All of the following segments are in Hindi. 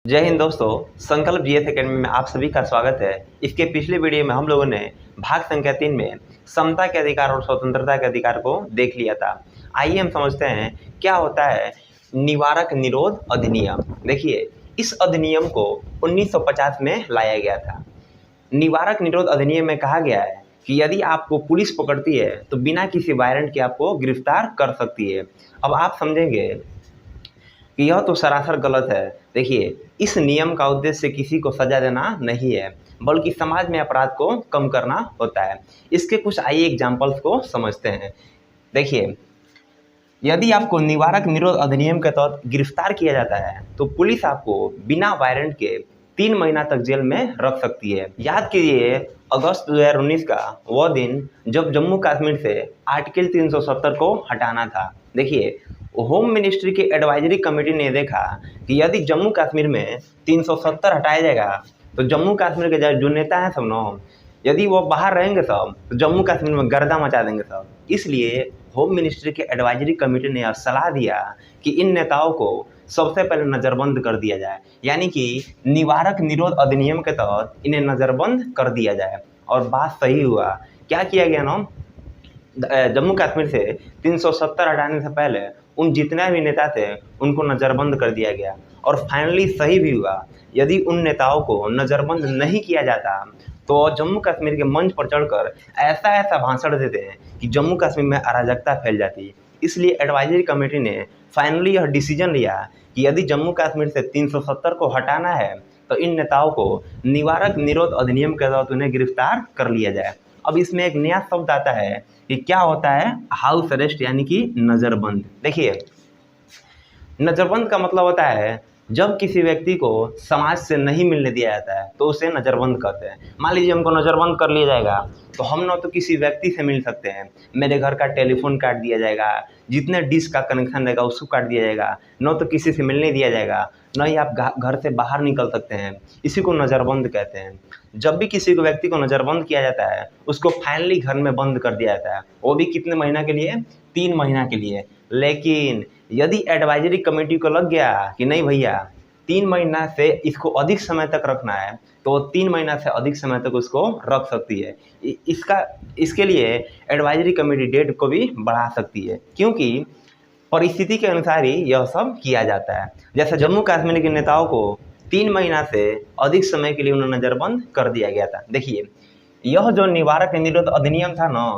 जय हिंद दोस्तों। संकल्प जीएस एकेडमी में आप सभी का स्वागत है। इसके पिछले वीडियो में हम लोगों ने भाग संख्या 3 में समता के अधिकार और स्वतंत्रता के अधिकार को देख लिया था। आइए हम समझते हैं क्या होता है निवारक निरोध अधिनियम। देखिए, इस अधिनियम को 1950 में लाया गया था। निवारक निरोध अधिनियम में कहा गया है कि यदि आपको पुलिस पकड़ती है तो बिना किसी वारंट के आपको गिरफ्तार कर सकती है। अब आप समझेंगे कि यह तो सरासर गलत है। देखिए, इस नियम का उद्देश्य किसी को सजा देना नहीं है, बल्कि समाज में अपराध को कम करना होता है। इसके कुछ आइए एग्जाम्पल्स को समझते हैं। देखिए, यदि आपको निवारक निरोध अधिनियम के तहत गिरफ्तार किया जाता है तो पुलिस आपको बिना वारंट के 3 महीना तक जेल में रख सकती है। याद कीजिए, अगस्त 2019 का वह दिन जब जम्मू कश्मीर से आर्टिकल 370 को हटाना था। देखिए, होम मिनिस्ट्री की एडवाइजरी कमेटी ने देखा कि यदि जम्मू कश्मीर में 370 हटाया जाएगा तो जम्मू कश्मीर के जो नेता हैं सब न, यदि वो बाहर रहेंगे सब तो जम्मू कश्मीर में गर्दा मचा देंगे सब। इसलिए होम मिनिस्ट्री के एडवाइजरी कमेटी ने यह सलाह दिया कि इन नेताओं को सबसे पहले नज़रबंद कर दिया जाए, यानी कि निवारक निरोध अधिनियम के तहत इन्हें नज़रबंद कर दिया जाए। और बात सही हुआ। क्या किया गया ना, जम्मू कश्मीर से 370 हटाने से पहले उन जितने भी नेता थे उनको नज़रबंद कर दिया गया। और फाइनली सही भी हुआ। यदि उन नेताओं को नज़रबंद नहीं किया जाता तो जम्मू कश्मीर के मंच पर चढ़कर ऐसा ऐसा भाषण देते हैं कि जम्मू कश्मीर में अराजकता फैल जाती। इसलिए एडवाइजरी कमेटी ने फाइनली यह डिसीजन लिया कि यदि जम्मू कश्मीर से 370 को हटाना है तो इन नेताओं को निवारक निरोध अधिनियम के तहत उन्हें गिरफ्तार कर लिया जाए। अब इसमें एक नया शब्द आता है कि क्या होता है हाउस अरेस्ट, यानी कि नज़रबंद। देखिए, नज़रबंद का मतलब होता है जब किसी व्यक्ति को समाज से नहीं मिलने दिया जाता है तो उसे नज़रबंद कहते हैं। मान लीजिए हमको नज़रबंद कर लिया जाएगा तो हम न तो किसी व्यक्ति से मिल सकते हैं, मेरे घर का टेलीफोन काट दिया जाएगा, जितने डिश का कनेक्शन रहेगा उसको काट दिया जाएगा, न तो किसी से मिलने दिया जाएगा, न ही आप घर से बाहर निकल सकते हैं। इसी को नज़रबंद कहते हैं। जब भी किसी को व्यक्ति को नज़रबंद किया जाता है उसको फाइनली घर में बंद कर दिया जाता है, वो भी कितने महीना के लिए? 3 महीना के लिए। लेकिन यदि एडवाइजरी कमेटी को लग गया कि नहीं भैया 3 महीना से इसको अधिक समय तक रखना है तो 3 महीना से अधिक समय तक उसको रख सकती है। इसके लिए एडवाइजरी कमेटी डेट को भी बढ़ा सकती है, क्योंकि परिस्थिति के अनुसार ही यह सब किया जाता है। जैसे जम्मू कश्मीर के नेताओं को 3 महीना से अधिक समय के लिए उन्हें नज़रबंद कर दिया गया था। देखिए, यह जो निवारक निरोध अधिनियम था ना,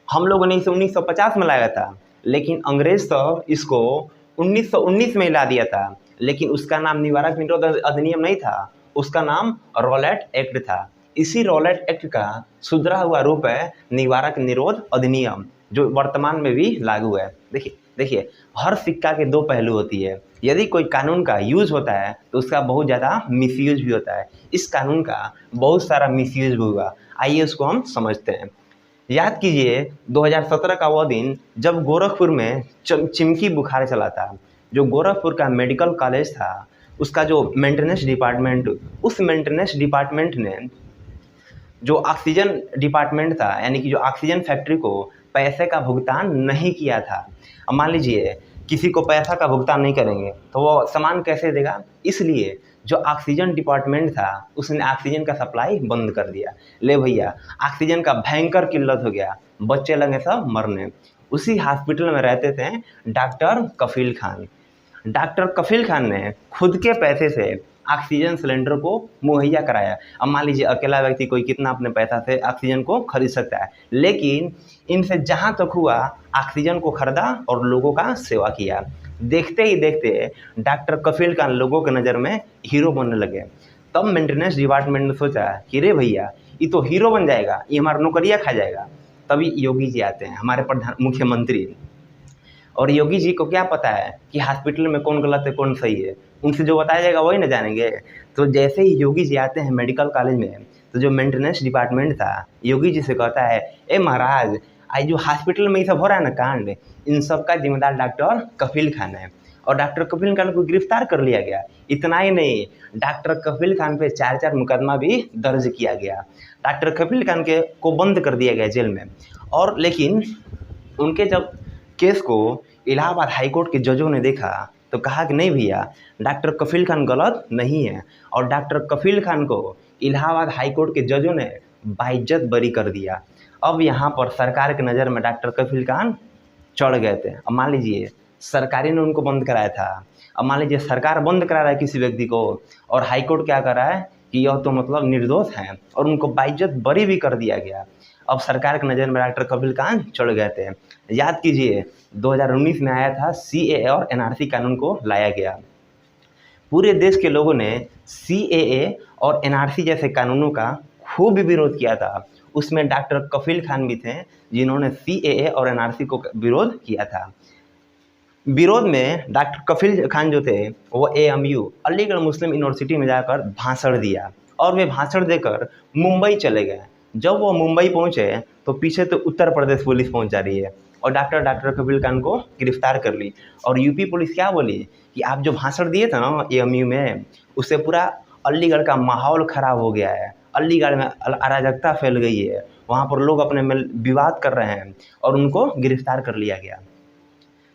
हम लोगों ने इसे 1950 में लाया था, लेकिन अंग्रेज सब इसको 1919 में ला दिया था। लेकिन उसका नाम निवारक निरोध अधिनियम नहीं था, उसका नाम रॉलेट एक्ट था। इसी रॉलेट एक्ट का सुधरा हुआ रूप है निवारक निरोध अधिनियम, जो वर्तमान में भी लागू है। देखिए, हर सिक्का के 2 पहलू होती है। यदि कोई कानून का यूज होता है तो उसका बहुत ज़्यादा मिसयूज भी होता है। इस कानून का बहुत सारा मिसयूज भी हुआ। आइए उसको हम समझते हैं। याद कीजिए 2017 का वह दिन जब गोरखपुर में चिमकी बुखार चला था। जो गोरखपुर का मेडिकल कॉलेज था उसका जो मेंटेनेंस डिपार्टमेंट, उस मेंटेनेंस डिपार्टमेंट ने जो ऑक्सीजन डिपार्टमेंट था, यानी कि जो ऑक्सीजन फैक्ट्री को पैसे का भुगतान नहीं किया था। अब मान लीजिए किसी को पैसा का भुगतान नहीं करेंगे तो वो सामान कैसे देगा? इसलिए जो ऑक्सीजन डिपार्टमेंट था उसने ऑक्सीजन का सप्लाई बंद कर दिया। ले भैया, ऑक्सीजन का भयंकर किल्लत हो गया, बच्चे लगे सब मरने। उसी हॉस्पिटल में रहते थे डॉक्टर कफील खान। डॉक्टर कफील खान ने खुद के पैसे से ऑक्सीजन सिलेंडर को मुहैया कराया। अब मान लीजिए अकेला व्यक्ति कोई कितना अपने पैसा से ऑक्सीजन को खरीद सकता है, लेकिन इनसे जहाँ तक हुआ ऑक्सीजन को खरीदा और लोगों का सेवा किया। देखते ही देखते डॉक्टर कफील खान लोगों के नज़र में हीरो बनने लगे। तब मेंटेनेंस डिपार्टमेंट ने सोचा कि रे भैया ये तो हीरो बन जाएगा, ये हमारा नौकरियाँ खा जाएगा। तभी योगी जी आते हैं, हमारे मुख्यमंत्री। और योगी जी को क्या पता है कि हॉस्पिटल में कौन गलत है कौन सही है? उनसे जो बताया जाएगा वही ना जानेंगे। तो जैसे ही योगी जी आते हैं मेडिकल कॉलेज में तो जो मेंटेनेंस डिपार्टमेंट था योगी जी से कहता है, ए महाराज, आज जो हॉस्पिटल में ये सब हो रहा है ना कांड, इन सब का जिम्मेदार डॉक्टर कफील खान है। और डॉक्टर कफील खान को गिरफ्तार कर लिया गया। इतना ही नहीं, डॉक्टर कफील खान पे 4 मुकदमा भी दर्ज किया गया। डॉक्टर कफील खान को बंद कर दिया गया जेल में। और लेकिन उनके जब केस को इलाहाबाद हाईकोर्ट के जजों ने देखा तो कहा कि नहीं भैया, डॉक्टर कफील खान गलत नहीं है, और डॉक्टर कफील खान को इलाहाबाद हाई कोर्ट के जजों ने बाइज्जत बरी कर दिया। अब यहाँ पर सरकार की नज़र में डॉक्टर कफील खान चढ़ गए थे। अब मान लीजिए सरकारी ने उनको बंद कराया था, अब मान लीजिए सरकार बंद करा रहा है किसी व्यक्ति को, और हाई कोर्ट क्या कर रहा है कि यह तो मतलब निर्दोष है, और उनको बाइज्जत बरी भी कर दिया गया। अब सरकार की नज़र में डॉक्टर कफील खान चढ़ गए थे। याद कीजिए 2019 में आया था CAA और NRC कानून को लाया गया। पूरे देश के लोगों ने CAA और NRC जैसे कानूनों का खूब विरोध किया था। उसमें डॉक्टर कफील खान भी थे जिन्होंने CAA और NRC को विरोध किया था। विरोध में डॉक्टर कफील खान जो थे वो AMU अलीगढ़ मुस्लिम यूनिवर्सिटी में जाकर भाषण दिया, और वे भाषण देकर मुंबई चले गए। जब वो मुंबई पहुंचे तो पीछे तो उत्तर प्रदेश पुलिस पहुंच जा रही है, और डॉक्टर कफील खान को गिरफ्तार कर ली। और यूपी पुलिस क्या बोली कि आप जो भाषण दिए थे ना AMU में, उससे पूरा अलीगढ़ का माहौल ख़राब हो गया है, अलीगढ़ में अराजकता फैल गई है, वहाँ पर लोग अपने में विवाद कर रहे हैं, और उनको गिरफ्तार कर लिया गया।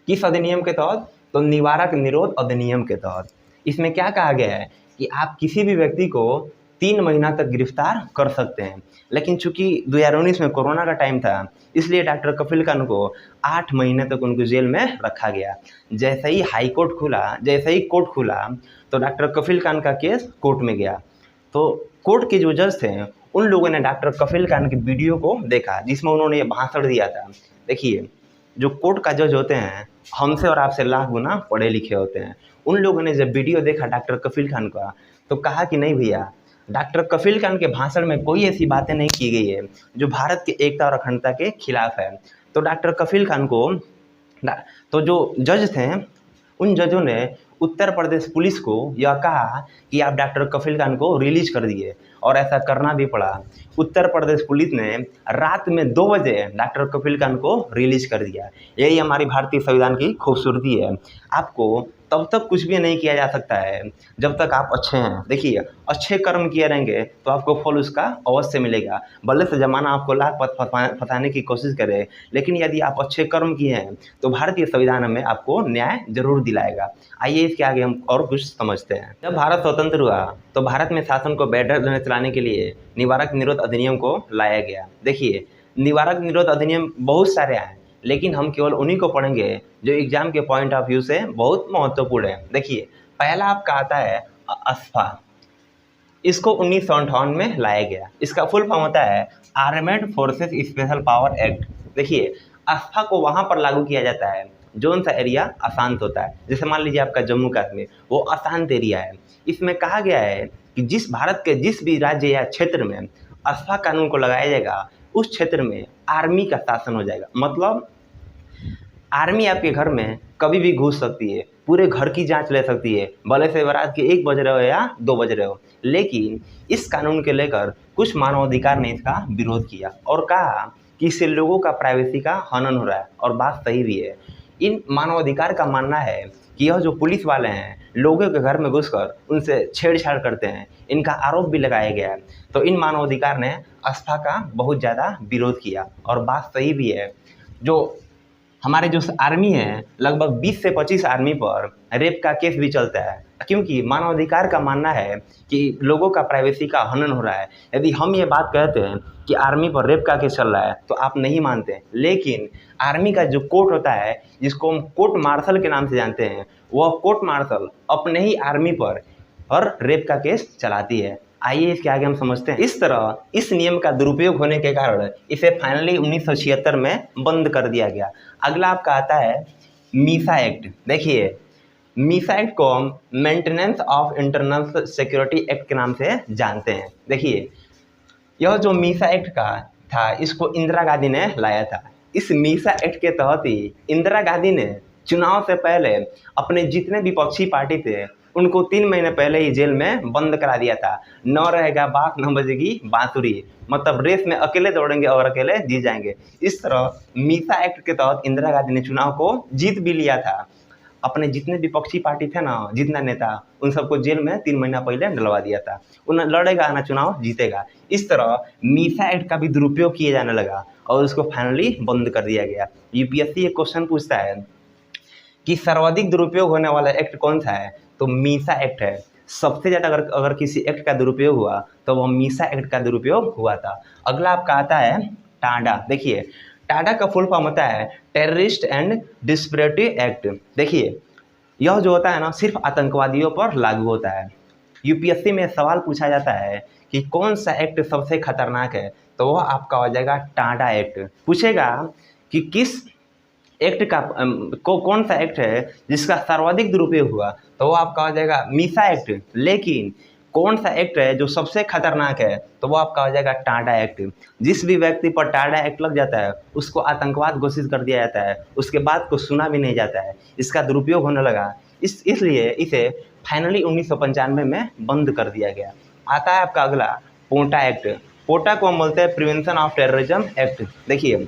किस अधिनियम के तहत? तो निवारक निरोध अधिनियम के तहत। इसमें क्या कहा गया है कि आप किसी भी व्यक्ति को 3 महीना तक गिरफ्तार कर सकते हैं, लेकिन चूंकि 2019 में कोरोना का टाइम था, इसलिए डॉक्टर कफील खान को 8 महीने तक उनको जेल में रखा गया। जैसे ही हाई कोर्ट खुला, जैसे ही कोर्ट खुला, तो डॉक्टर कफील खान का केस कोर्ट में गया। तो कोर्ट के जो जज थे उन लोगों ने डॉक्टर कफील खान की वीडियो को देखा जिसमें उन्होंने ये भाषण दिया था। देखिए, जो कोर्ट का जज होते हैं हमसे और आपसे लाख गुना पढ़े लिखे होते हैं। उन लोगों ने जब वीडियो देखा डॉक्टर कफील खान का, तो कहा कि नहीं भैया, डॉक्टर कफील खान के भाषण में कोई ऐसी बातें नहीं की गई है जो भारत की एकता और अखंडता के खिलाफ है। तो डॉक्टर कफील खान को, तो जो जज थे उन जजों ने उत्तर प्रदेश पुलिस को यह कहा कि आप डॉक्टर कफील खान को रिलीज कर दिए, और ऐसा करना भी पड़ा। उत्तर प्रदेश पुलिस ने रात में 2 बजे डॉक्टर कफील खान को रिलीज कर दिया। यही हमारी भारतीय संविधान की खूबसूरती है। आपको तब तक कुछ भी नहीं किया जा सकता है जब तक आप अच्छे हैं। देखिए, अच्छे कर्म किए रहेंगे तो आपको फल उसका अवश्य मिलेगा, भले से जमाना आपको लाख फंसाने की कोशिश करे, लेकिन यदि आप अच्छे कर्म किए हैं तो भारतीय संविधान में आपको न्याय जरूर दिलाएगा। आइए इसके आगे हम और कुछ समझते हैं। जब भारत स्वतंत्र हुआ तो भारत में शासन को बेहतर चलाने के लिए निवारक निरोध अधिनियम को लाया गया। देखिए, निवारक निरोध अधिनियम बहुत सारे हैं, लेकिन हम केवल उन्हीं को पढ़ेंगे जो एग्जाम के पॉइंट ऑफ व्यू से बहुत महत्वपूर्ण है। देखिए, पहला आपका आता है अस्फा। इसको 1958 में लाया गया। इसका फुल फॉर्म होता है armed forces special power act. देखिए, अस्फा को वहाँ पर लागू किया जाता है जोन सा एरिया अशांत होता है। जैसे मान लीजिए आपका जम्मू कश्मीर, वो अशांत एरिया है। इसमें कहा गया है कि भारत के जिस भी राज्य या क्षेत्र में अस्फा कानून को लगाया जाएगा, उस क्षेत्र में आर्मी का शासन हो जाएगा। मतलब आर्मी आपके घर में कभी भी घुस सकती है, पूरे घर की जांच ले सकती है, भले से रात के 1 बज रहे हो या 2 बज रहे हो। लेकिन इस कानून के लेकर कुछ मानवाधिकार ने इसका विरोध किया और कहा कि इससे लोगों का प्राइवेसी का हनन हो रहा है, और बात सही भी है। इन मानवाधिकार का मानना है कि यह जो पुलिस वाले हैं लोगों के घर में घुसकर उनसे छेड़छाड़ करते हैं, इनका आरोप भी लगाया गया है। तो इन मानवाधिकार ने अस्फा का बहुत ज़्यादा विरोध किया, और बात सही भी है। जो हमारे जो आर्मी है, लगभग 20 से 25 आर्मी पर रेप का केस भी चलता है, क्योंकि मानवाधिकार का मानना है कि लोगों का प्राइवेसी का हनन हो रहा है। यदि हम ये बात कहते हैं कि आर्मी पर रेप का केस चल रहा है तो आप नहीं मानते, लेकिन आर्मी का जो कोर्ट होता है, जिसको हम कोर्ट मार्शल के नाम से जानते हैं, वह कोर्ट मार्शल अपने ही आर्मी पर और रेप का केस चलाती है। आइए इसके आगे हम समझते हैं। इस तरह इस नियम का दुरुपयोग होने के कारण इसे फाइनली 1976 में बंद कर दिया गया। अगला आपका आता है मीसा एक्ट। देखिए, मीसा एक्ट को हम maintenance of internal security act के नाम से जानते हैं। देखिए, यह जो मीसा एक्ट का था, इसको इंदिरा गांधी ने लाया था। इस मीसा एक्ट के तहत ही इंदिरा गांधी ने चुनाव से पहले अपने जितने विपक्षी पार्टी थे उनको 3 महीने पहले ही जेल में बंद करा दिया था। न रहेगा बात, न बजेगी बांसुरी। मतलब रेस में अकेले दौड़ेंगे और अकेले जीत जाएंगे। इस तरह मीसा एक्ट के तहत इंदिरा गांधी ने चुनाव को जीत भी लिया था। अपने जितने विपक्षी पार्टी थे ना, जितना नेता, उन सबको जेल में 3 महीना पहले डलवा दिया था। उन्हें लड़ेगा ना चुनाव जीतेगा। इस तरह मीसा एक्ट का भी दुरुपयोग किए जाने लगा और उसको फाइनली बंद कर दिया गया। यूपीएससी एक क्वेश्चन पूछता है कि सर्वाधिक दुरुपयोग होने वाला एक्ट कौन सा है, तो मीसा एक्ट है। सबसे ज़्यादा अगर किसी एक्ट का दुरुपयोग हुआ तो वह मीसा एक्ट का दुरुपयोग हुआ था। अगला आपका आता है टाडा। देखिए टाडा का फुल फॉर्म होता है टेररिस्ट एंड डिस्परेटिव एक्ट। देखिए यह जो होता है ना सिर्फ आतंकवादियों पर लागू होता है। यूपीएससी में सवाल पूछा जाता है कि कौन सा एक्ट सबसे खतरनाक है, तो वह आपका हो जाएगा टाडा एक्ट। पूछेगा कि किस एक्ट का कौन सा एक्ट है जिसका सर्वाधिक दुरुपयोग हुआ, तो वो आपका हो जाएगा मीसा एक्ट। लेकिन कौन सा एक्ट है जो सबसे खतरनाक है, तो वो आपका हो जाएगा टाडा एक्ट। जिस भी व्यक्ति पर टाडा एक्ट लग जाता है उसको आतंकवाद घोषित कर दिया जाता है, उसके बाद को सुना भी नहीं जाता है, इसका दुरुपयोग होने लगा। इसलिए इसे फाइनली 1995 में बंद कर दिया गया। आता है आपका अगला पोटा एक्ट। पोटा को हम बोलते हैं प्रिवेंशन ऑफ टेररिज्म एक्ट। देखिए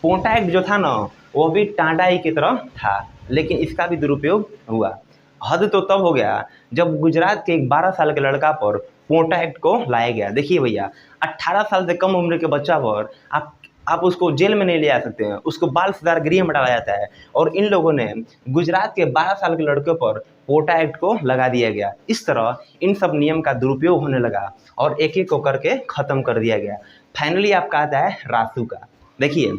पोटा एक्ट जो था ना वो भी टाडा ही की तरह था, लेकिन इसका भी दुरुपयोग हुआ। हद तो तब हो गया जब गुजरात के एक 12 साल के लड़का पर पोटा एक्ट को लाया गया। देखिए भैया 18 साल से कम उम्र के बच्चा पर आप उसको जेल में नहीं ले आ सकते हैं, उसको बाल सुधार गृह में डाला जाता है। और इन लोगों ने गुजरात के 12 साल के लड़के पर पोटा एक्ट को लगा दिया गया। इस तरह इन सब नियम का दुरुपयोग होने लगा और एक एक को करके ख़त्म कर दिया गया। फाइनली आपका आता है रासुका। देखिए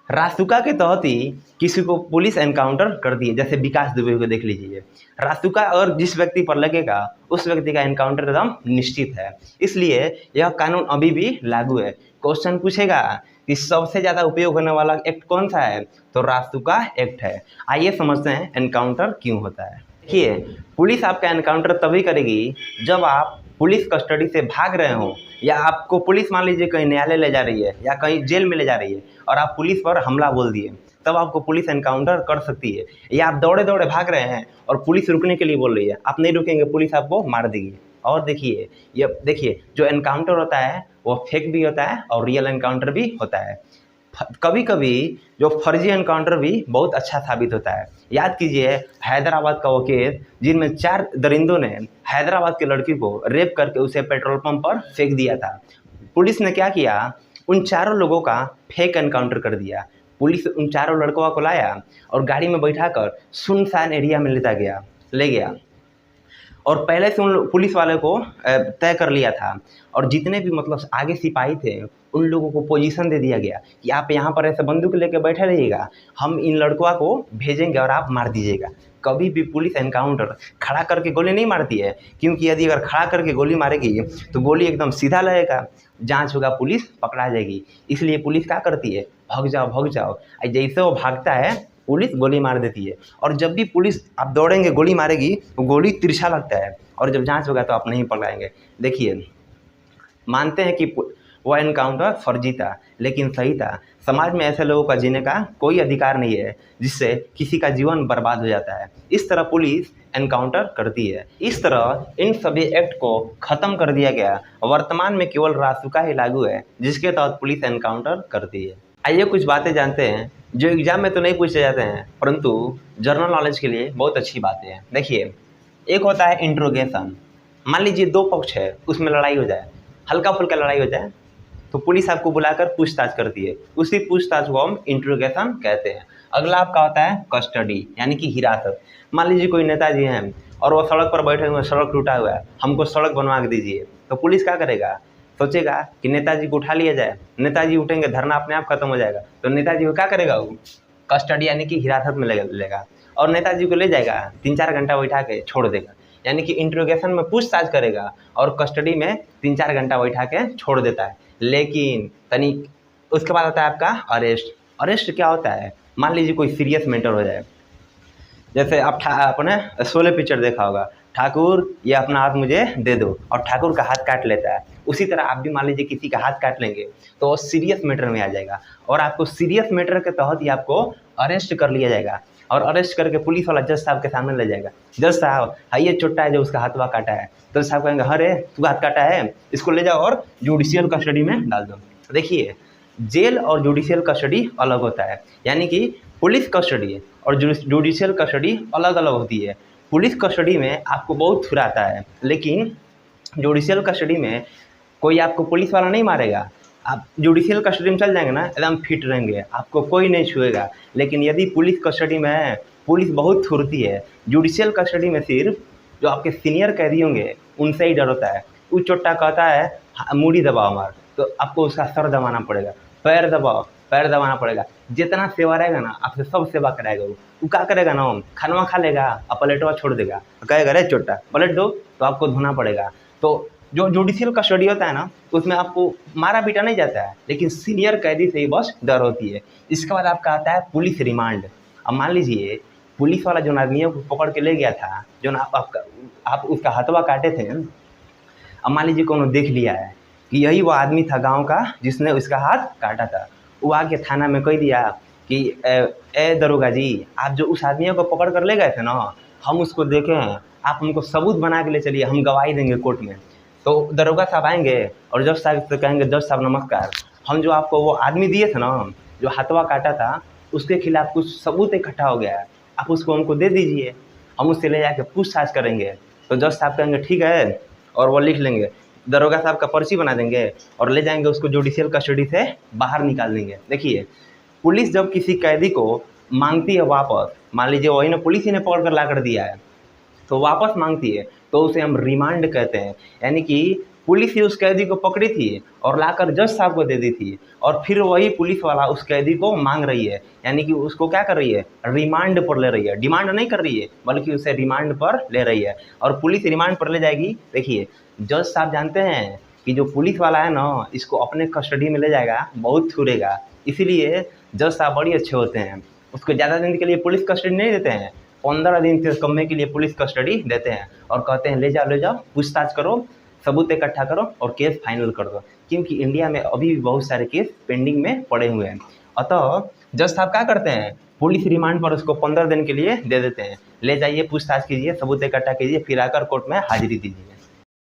रासुका के तहत ही किसी को पुलिस एनकाउंटर कर दिए, जैसे विकास दुबे को देख लीजिए। रासुका और जिस व्यक्ति पर लगेगा उस व्यक्ति का एनकाउंटर एकदम निश्चित है, इसलिए यह कानून अभी भी लागू है। क्वेश्चन पूछेगा कि सबसे ज़्यादा उपयोग होने वाला एक्ट कौन सा है, तो रासुका एक्ट है। आइए समझते हैं एनकाउंटर क्यों होता है। देखिए पुलिस आपका एनकाउंटर तभी करेगी जब आप पुलिस कस्टडी से भाग रहे हो, या आपको पुलिस मान लीजिए कहीं न्यायालय ले जा रही है या कहीं जेल में ले जा रही है और आप पुलिस पर हमला बोल दिए, तब आपको पुलिस एनकाउंटर कर सकती है। या आप दौड़े दौड़े भाग रहे हैं और पुलिस रुकने के लिए बोल रही है, आप नहीं रुकेंगे, पुलिस आपको मार देगी। और देखिए जो एनकाउंटर होता है वो फेक भी होता है और रियल एनकाउंटर भी होता है। कभी कभी जो फर्जी एनकाउंटर भी बहुत अच्छा साबित होता है। याद कीजिए हैदराबाद का वो केस जिनमें 4 दरिंदों ने हैदराबाद की लड़की को रेप करके उसे पेट्रोल पंप पर फेंक दिया था। पुलिस ने क्या किया, उन चारों लोगों का फेक एनकाउंटर कर दिया। पुलिस उन चारों लड़कों को लाया और गाड़ी में बैठाकर सुनसान एरिया में ले गया और पहले से उन पुलिस वाले को तय कर लिया था। और जितने भी मतलब आगे सिपाही थे उन लोगों को पोजीशन दे दिया गया कि आप यहाँ पर ऐसे बंदूक लेके बैठे रहिएगा, हम इन लड़कों को भेजेंगे और आप मार दीजिएगा। कभी भी पुलिस एनकाउंटर खड़ा करके गोली नहीं मारती है, क्योंकि यदि अगर खड़ा करके गोली मारेगी तो गोली एकदम सीधा लगेगा, जांच होगा, पुलिस पकड़ा जाएगी। इसलिए पुलिस क्या करती है, भाग जाओ। जैसे वो भागता है पुलिस गोली मार देती है। और जब भी पुलिस आप दौड़ेंगे गोली मारेगी तो गोली तिरछा लगता है, और जब जांच होगा तो आप नहीं पकड़ाएंगे। देखिए मानते हैं कि वो एनकाउंटर फर्जी था लेकिन सही था। समाज में ऐसे लोगों का जीने का कोई अधिकार नहीं है जिससे किसी का जीवन बर्बाद हो जाता है। इस तरह पुलिस एनकाउंटर करती है। इस तरह इन सभी एक्ट को ख़त्म कर दिया गया। वर्तमान में केवल रासुका ही लागू है जिसके तहत पुलिस एनकाउंटर करती है। आइए कुछ बातें जानते हैं जो एग्जाम में तो नहीं पूछे जाते हैं परंतु जनरल नॉलेज के लिए बहुत अच्छी बातें हैं। देखिए एक होता है इंट्रोगेशन। मान लीजिए 2 पक्ष है, उसमें लड़ाई हो जाए, हल्का फुल्का लड़ाई हो जाए, तो पुलिस आपको बुलाकर पूछताछ करती है। उसी पूछताछ को हम इंट्रोगेशन कहते हैं। अगला आपका होता है कस्टडी यानी कि हिरासत। मान लीजिए कोई नेताजी हैं और वो सड़क पर बैठे हुए, सड़क टूटा हुआ है, हमको सड़क बनवा के दीजिए, तो पुलिस क्या करेगा, सोचेगा कि नेताजी को उठा लिया जाए। नेताजी उठेंगे, धरना अपने आप खत्म हो जाएगा, तो नेताजी को क्या करेगा, वो कस्टडी यानी कि हिरासत में लेगा और नेताजी को ले जाएगा, 3-4 घंटा बैठा के छोड़ देगा। यानी कि इंट्रोगेशन में पूछताछ करेगा और कस्टडी में 3-4 घंटा बैठा के छोड़ देता है। लेकिन उसके बाद आता है आपका अरेस्ट। अरेस्ट क्या होता है, मान लीजिए कोई सीरियस मैटर हो जाए, जैसे आपने शोले पिक्चर देखा होगा, ठाकुर ये अपना हाथ मुझे दे दो, और ठाकुर का हाथ काट लेता है। उसी तरह आप भी मान लीजिए किसी का हाथ काट लेंगे तो वो सीरियस मैटर में आ जाएगा और आपको सीरियस मैटर के तहत ही आपको अरेस्ट कर लिया जाएगा। और अरेस्ट करके पुलिस वाला जज साहब के सामने ले जाएगा। जज साहब ये चोट्टा है जो उसका हाथवा काटा है, तो साहब कहेंगे अरे तू हाथ काटा है, इसको ले जाओ और जुडिशियल कस्टडी में डाल दो। देखिए जेल और जुडिशियल कस्टडी अलग होता है, यानी कि पुलिस कस्टडी और जुडिशियल कस्टडी अलग अलग होती है। पुलिस कस्टडी में आपको बहुत छुड़ाता है, लेकिन जुडिशियल कस्टडी में कोई आपको पुलिस वाला नहीं मारेगा, आप जुडिशियल कस्टडी में चल जाएंगे ना, एकदम फिट रहेंगे, आपको कोई नहीं छुएगा। लेकिन यदि पुलिस कस्टडी में है, पुलिस बहुत फुर्ती है। जुडिशियल कस्टडी में सिर्फ जो आपके सीनियर कैदी होंगे उनसे ही डर होता है। वो चोट्टा कहता है मूड़ी दबाओ मार, तो आपको उसका सर दबाना पड़ेगा, पैर दबाओ, पैर दबाना पड़ेगा। जितना सेवा रहेगा ना आपसे सब सेवा कराएगा। वो क्या करेगा ना, खानवा खा लेगा और प्लेटवा छोड़ देगा, कहेगा रे चोट्टा प्लेट दो, तो आपको धोना पड़ेगा। तो जो जुडिशियल कस्टडी होता है ना, उसमें आपको मारा पीटा नहीं जाता है, लेकिन सीनियर कैदी से ही बस डर होती है। इसके बाद आपका आता है पुलिस रिमांड। अब मान लीजिए पुलिस वाला जो आदमियों को पकड़ के ले गया था, जो ना आप उसका हथवा काटे थे, अब मान लीजिए कौन देख लिया है कि यही वो आदमी था गांव का जिसने उसका हाथ काटा था। वो आके थाना में कह दिया कि ए दरोगा जी, आप जो उस आदमियों को पकड़ कर ले गए थे ना, हम उसको देखे हैं, आप हमको सबूत बना के ले चलिए, हम गवाही देंगे कोर्ट में। तो दरोगा साहब आएंगे और जज साहब से कहेंगे, जज साहब नमस्कार, हम जो आपको वो आदमी दिए थे ना जो हाथवा काटा था, उसके खिलाफ कुछ सबूत इकट्ठा हो गया है, आप उसको हमको दे दीजिए, हम उससे ले जाके पूछताछ करेंगे। तो जज साहब कहेंगे ठीक है, और वो लिख लेंगे, दरोगा साहब का पर्ची बना देंगे और ले जाएंगे उसको जुडिशियल कस्टडी से बाहर निकाल देंगे। देखिए पुलिस जब किसी कैदी को मांगती है वापस, मान लीजिए वही ना पुलिस ही ने पकड़ कर ला कर दिया है, तो वापस मांगती है, तो उसे हम रिमांड कहते हैं। यानी कि पुलिस ही उस कैदी को पकड़ी थी और लाकर जज साहब को दे दी थी, और फिर वही पुलिस वाला उस कैदी को मांग रही है, यानी कि उसको क्या कर रही है, रिमांड पर ले रही है। डिमांड नहीं कर रही है, बल्कि उसे रिमांड पर ले रही है, और पुलिस रिमांड पर ले जाएगी। देखिए जज साहब जानते हैं कि जो पुलिस वाला है ना, इसको अपने कस्टडी में ले जाएगा, बहुत छुड़ेगा, इसीलिए जज साहब बड़ी अच्छे होते हैं, उसको ज़्यादा दिन के लिए पुलिस कस्टडी नहीं देते हैं, 15 दिन से कम के लिए पुलिस कस्टडी देते हैं, और कहते हैं ले जाओ पूछताछ करो, सबूत इकट्ठा करो और केस फाइनल कर दो। क्योंकि इंडिया में अभी भी बहुत सारे केस पेंडिंग में पड़े हुए हैं। अतः जज साहब क्या करते हैं, पुलिस रिमांड पर उसको 15 दिन के लिए दे देते हैं, ले जाइए पूछताछ कीजिए, सबूत इकट्ठा कीजिए, फिर आकर कोर्ट में हाजिरी दीजिए।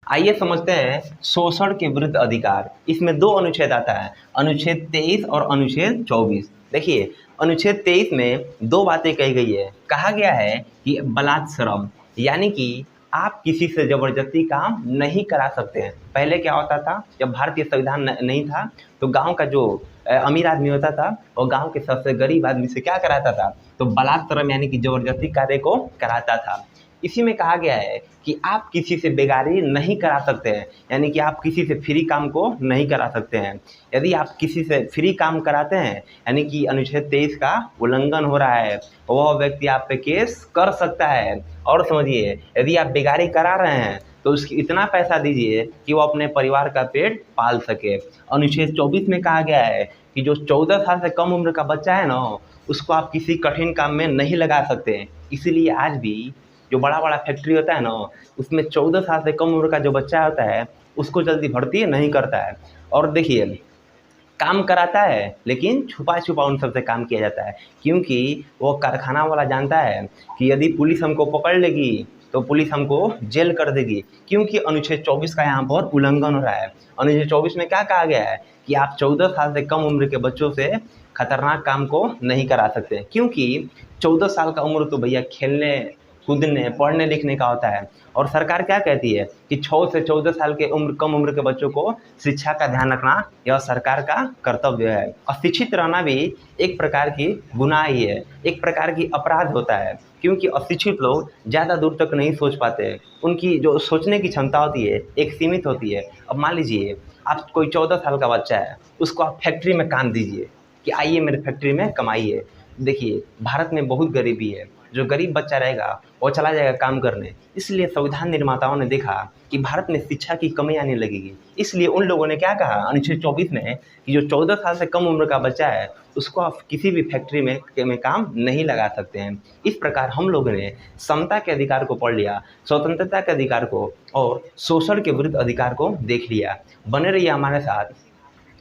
आइए समझते हैं शोषण के विरुद्ध अधिकार। इसमें 2 अनुच्छेद आता है, अनुच्छेद 23 और अनुच्छेद 24। देखिए अनुच्छेद 23 में 2 बातें कही गई है। कहा गया है कि बलात्श्रम, यानी कि आप किसी से ज़बरदस्ती काम नहीं करा सकते हैं। पहले क्या होता था, जब भारतीय संविधान नहीं था, तो गांव का जो अमीर आदमी होता था वो गांव के सबसे गरीब आदमी से क्या कराता था, तो बलात्श्रम यानी कि ज़बरदस्ती कार्य को कराता था। इसी में कहा गया है कि आप किसी से बेगारी नहीं करा सकते हैं, यानी कि आप किसी से फ्री काम को नहीं करा सकते हैं। यदि आप किसी से फ्री काम कराते हैं, यानी कि अनुच्छेद 23 का उल्लंघन हो रहा है, वह व्यक्ति आप पे केस कर सकता है। और समझिए, यदि आप बेगारी करा रहे हैं तो उसकी इतना पैसा दीजिए कि वो अपने परिवार का पेट पाल सके। अनुच्छेद 24 में कहा गया है कि जो 14 साल से कम उम्र का बच्चा है ना, उसको आप किसी कठिन काम में नहीं लगा सकते। इसीलिए आज भी जो बड़ा बड़ा फैक्ट्री होता है ना, उसमें 14 साल से कम उम्र का जो बच्चा होता है उसको जल्दी भर्ती नहीं करता है। और देखिए काम कराता है, लेकिन छुपा छुपा उन सबसे काम किया जाता है, क्योंकि वो कारखाना वाला जानता है कि यदि पुलिस हमको पकड़ लेगी तो पुलिस हमको जेल कर देगी, क्योंकि अनुच्छेद 24 का यहाँ पर उल्लंघन हो रहा है। अनुच्छेद 24 में क्या कहा गया है कि आप 14 साल से कम उम्र के बच्चों से खतरनाक काम को नहीं करा सकते, क्योंकि 14 साल का उम्र तो भैया खेलने कूदने पढ़ने लिखने का होता है। और सरकार क्या कहती है कि 6 से 14 साल के कम उम्र के बच्चों को शिक्षा का ध्यान रखना यह सरकार का कर्तव्य है। अशिक्षित रहना भी एक प्रकार की गुनाह ही है, एक प्रकार की अपराध होता है, क्योंकि अशिक्षित लोग ज़्यादा दूर तक नहीं सोच पाते, उनकी जो सोचने की क्षमता होती है एक सीमित होती है। अब मान लीजिए आप कोई 14 साल का बच्चा है, उसको आप फैक्ट्री में काम दीजिए कि आइए मेरे फैक्ट्री में कमाइए। देखिए भारत में बहुत गरीबी है, जो गरीब बच्चा रहेगा वो चला जाएगा काम करने। इसलिए संविधान निर्माताओं ने देखा कि भारत में शिक्षा की कमी आने लगेगी, इसलिए उन लोगों ने क्या कहा अनुच्छेद 24 में कि जो 14 साल से कम उम्र का बच्चा है उसको आप किसी भी फैक्ट्री में काम नहीं लगा सकते हैं। इस प्रकार हम लोगों ने समता के अधिकार को पढ़ लिया, स्वतंत्रता के अधिकार को और शोषण के विरुद्ध अधिकार को देख लिया। बने रहिए हमारे साथ,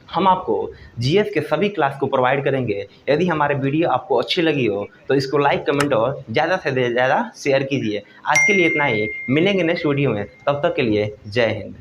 हम आपको जीएस के सभी क्लास को प्रोवाइड करेंगे। यदि हमारे वीडियो आपको अच्छी लगी हो तो इसको लाइक कमेंट और ज़्यादा से ज़्यादा शेयर कीजिए। आज के लिए इतना ही, मिलेंगे नेक्स्ट वीडियो में, तब तक के लिए जय हिंद।